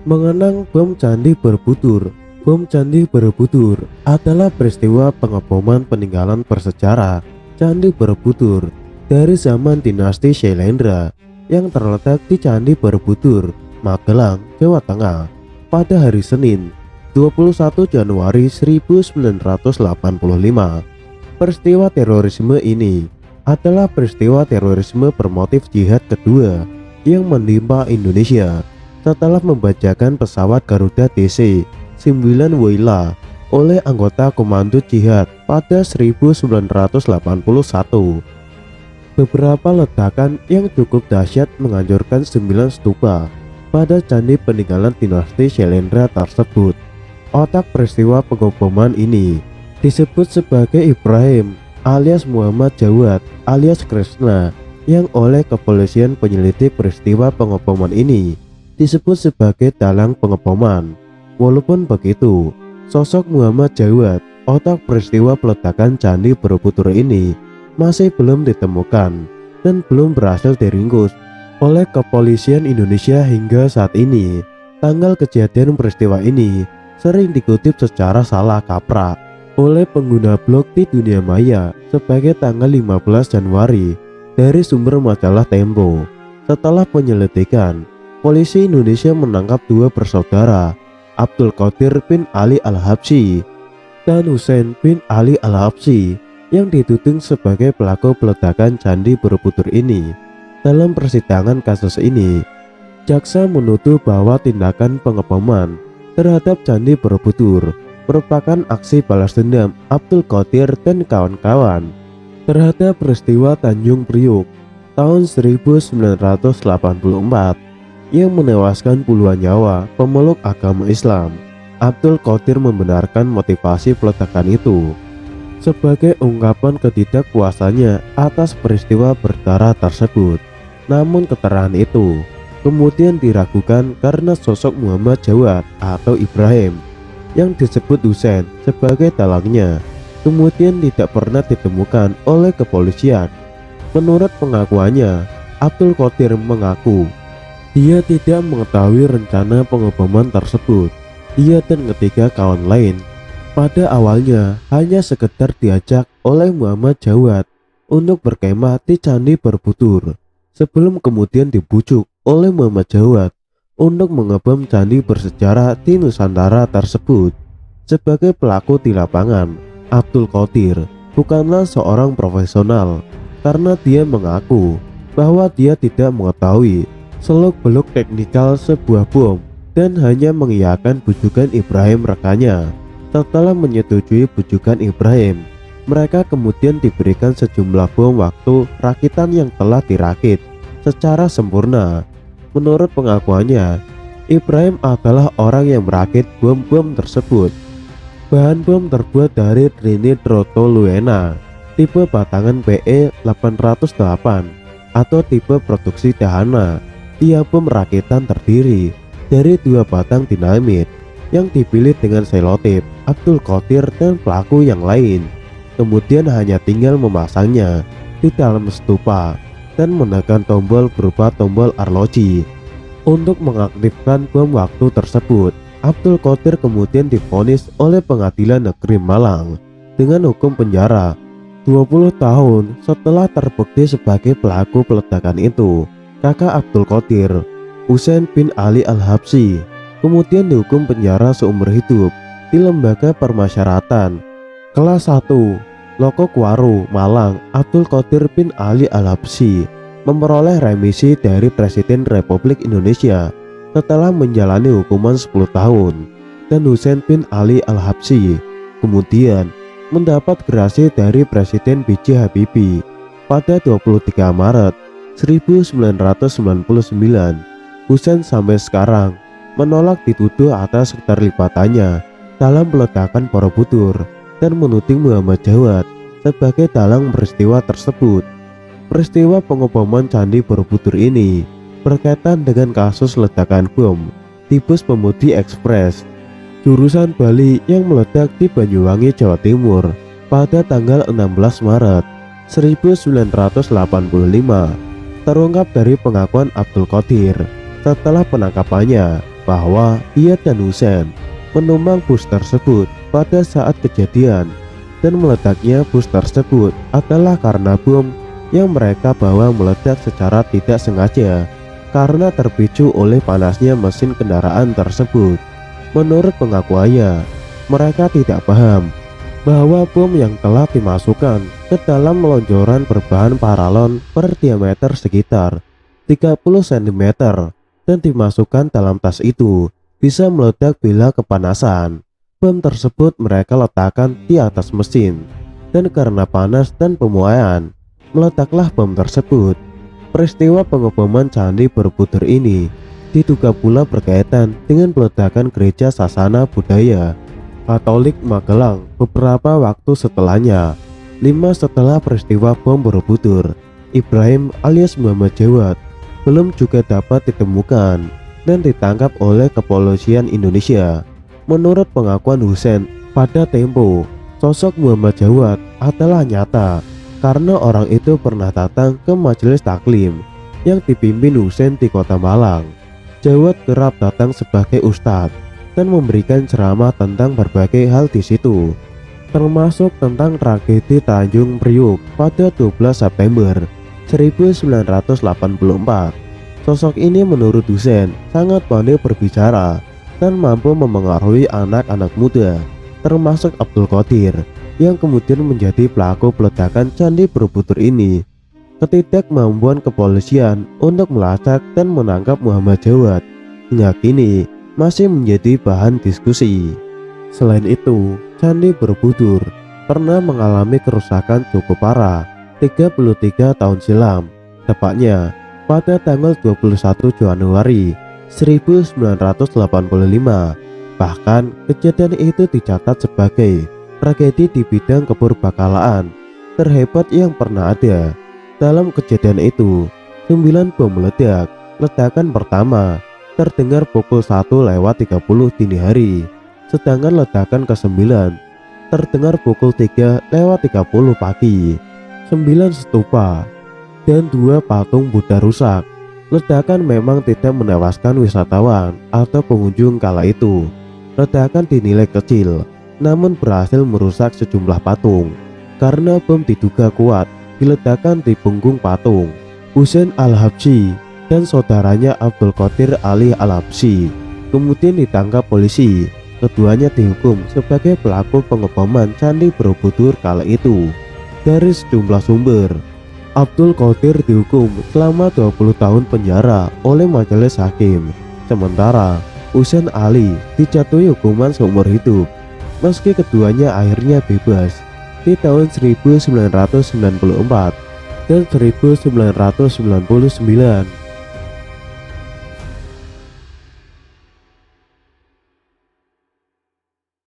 Mengenang bom Candi Borobudur. Bom Candi Borobudur adalah peristiwa pengeboman peninggalan bersejarah Candi Borobudur dari zaman dinasti Syailendra yang terletak di Candi Borobudur, Magelang, Jawa Tengah pada hari Senin 21 Januari 1985. Peristiwa terorisme ini adalah peristiwa terorisme bermotif jihad kedua yang menimpa Indonesia setelah membajakan pesawat Garuda DC-9 Woyla oleh anggota Komando Jihad pada 1981. Beberapa ledakan yang cukup dahsyat menghancurkan 9 stupa pada candi peninggalan dinasti Syailendra tersebut. Otak peristiwa pengeboman ini disebut sebagai Ibrahim alias Muhammad Jawad alias Krishna, yang oleh kepolisian penyelidik peristiwa pengeboman ini disebut sebagai dalang pengeboman. Walaupun begitu, sosok Muhammad Jawad, otak peristiwa peledakan Candi Borobudur ini masih belum ditemukan dan belum berhasil diringkus oleh kepolisian Indonesia hingga saat ini. Tanggal kejadian peristiwa ini sering dikutip secara salah kaprah oleh pengguna blog di dunia maya sebagai tanggal 15 Januari dari sumber majalah Tempo. Setelah penyelidikan, polisi Indonesia menangkap dua bersaudara, Abdul Qadir bin Ali Al-Habsyi dan Husain bin Ali Al-Habsyi, yang dituding sebagai pelaku peledakan Candi Borobudur ini. Dalam persidangan kasus ini, jaksa menuduh bahwa tindakan pengeboman terhadap Candi Borobudur merupakan aksi balas dendam Abdul Qadir dan kawan-kawan terhadap peristiwa Tanjung Priok tahun 1984 yang menewaskan puluhan nyawa pemeluk agama Islam. Abdul Qadir membenarkan motivasi peledakan itu sebagai ungkapan ketidakpuasannya atas peristiwa berdarah tersebut. Namun keterangan itu kemudian diragukan karena sosok Muhammad Jawad atau Ibrahim yang disebut Husain sebagai dalangnya kemudian tidak pernah ditemukan oleh kepolisian. Menurut pengakuannya, Abdul Qadir mengaku dia tidak mengetahui rencana pengeboman tersebut. Dia dan ketiga kawan lain pada awalnya hanya sekedar diajak oleh Muhammad Jawad untuk berkemah di Candi Borobudur sebelum kemudian dibujuk oleh Muhammad Jawad untuk mengebom candi bersejarah di Nusantara tersebut. Sebagai pelaku di lapangan, Abdul Qadir bukanlah seorang profesional karena dia mengaku bahwa dia tidak mengetahui seluk-beluk teknikal sebuah bom dan hanya mengiyakan bujukan Ibrahim rekannya. Setelah menyetujui bujukan Ibrahim, mereka kemudian diberikan sejumlah bom waktu rakitan yang telah dirakit secara sempurna. Menurut pengakuannya, Ibrahim adalah orang yang merakit bom-bom tersebut. Bahan bom terbuat dari trinitrotoluena tipe batangan PE808 atau tipe produksi Dahana. Tiap bom rakitan terdiri dari 2 batang dinamit yang dipilih dengan selotip. Abdul Qadir dan pelaku yang lain kemudian hanya tinggal memasangnya di dalam stupa dan menekan tombol berupa tombol arloji untuk mengaktifkan bom waktu tersebut. Abdul Qadir kemudian divonis oleh Pengadilan Negeri Malang dengan hukum penjara 20 tahun setelah terbukti sebagai pelaku peledakan itu. Kakak Abdul Qadir, Husain bin Ali Al-Habsyi, kemudian dihukum penjara seumur hidup di Lembaga Permasyarakatan Kelas 1 Lokokwaro, Malang. Abdul Qadir bin Ali Al-Habsyi memperoleh remisi dari Presiden Republik Indonesia setelah menjalani hukuman 10 tahun, dan Husain bin Ali Al-Habsyi kemudian mendapat gerasi dari Presiden B.J. Habibie pada 23 Maret 1999. Husain sampai sekarang menolak dituduh atas keterlibatannya dalam peledakan Borobudur dan menuding Muhammad Jawad sebagai dalang peristiwa tersebut. Peristiwa pengeboman Candi Borobudur ini berkaitan dengan kasus ledakan bom di bus pemudi ekspres jurusan Bali yang meledak di Banyuwangi, Jawa Timur pada tanggal 16 Maret 1985. Terungkap dari pengakuan Abdul Qadir setelah penangkapannya, bahwa ia dan Hussein menumpang bus tersebut pada saat kejadian, dan meledaknya bus tersebut adalah karena bom yang mereka bawa meledak secara tidak sengaja karena terpicu oleh panasnya mesin kendaraan tersebut. Menurut pengakuannya, mereka tidak paham bahwa bom yang telah dimasukkan ke dalam lonjoran berbahan paralon berdiameter sekitar 30 cm dan dimasukkan dalam tas itu bisa meledak bila kepanasan. Bom tersebut mereka letakkan di atas mesin, dan karena panas dan pemuaian, meledaklah bom tersebut. Peristiwa pengeboman Candi Borobudur ini diduga pula berkaitan dengan peledakan gereja Sasana Budaya Katolik Magelang beberapa waktu setelahnya. 5 setelah peristiwa bom Borobudur, Ibrahim alias Muhammad Jawad belum juga dapat ditemukan dan ditangkap oleh kepolisian Indonesia. Menurut pengakuan Hussein pada Tempo, sosok Muhammad Jawad adalah nyata karena orang itu pernah datang ke majelis taklim yang dipimpin Hussein di Kota Malang. Jawad kerap datang sebagai ustadz dan memberikan ceramah tentang berbagai hal di situ, termasuk tentang tragedi Tanjung Priuk pada 12 September 1984. Sosok ini menurut Hussein sangat pandai berbicara dan mampu memengaruhi anak-anak muda, termasuk Abdul Qadir yang kemudian menjadi pelaku peledakan Candi Borobudur ini. Ketidakmampuan kepolisian untuk melacak dan menangkap Muhammad Jawad hingga kini masih menjadi bahan diskusi. Selain itu, Candi Borobudur pernah mengalami kerusakan cukup parah 33 tahun silam, tepatnya pada tanggal 21 Januari 1985. Bahkan kejadian itu dicatat sebagai tragedi di bidang kepurbakalaan terhebat yang pernah ada. Dalam kejadian itu, 9 bom meledak. Ledakan pertama terdengar pukul 1:30 dini hari, sedangkan ledakan ke-9 terdengar pukul 3:30 pagi. 9 stupa dan 2 patung Buddha rusak. Ledakan memang tidak menewaskan wisatawan atau pengunjung kala itu. Ledakan dinilai kecil, namun berhasil merusak sejumlah patung karena bom diduga kuat diledakan di punggung patung. Hussein Al-Habsyi dan saudaranya Abdul Qadir Ali Al-Habsyi kemudian ditangkap polisi. Keduanya dihukum sebagai pelaku pengeboman Candi Borobudur kala itu. Dari sejumlah sumber, Abdul Qadir dihukum selama 20 tahun penjara oleh majelis hakim, sementara Hussein Ali dijatuhi hukuman seumur hidup. Meski keduanya akhirnya bebas di tahun 1994 dan 1999.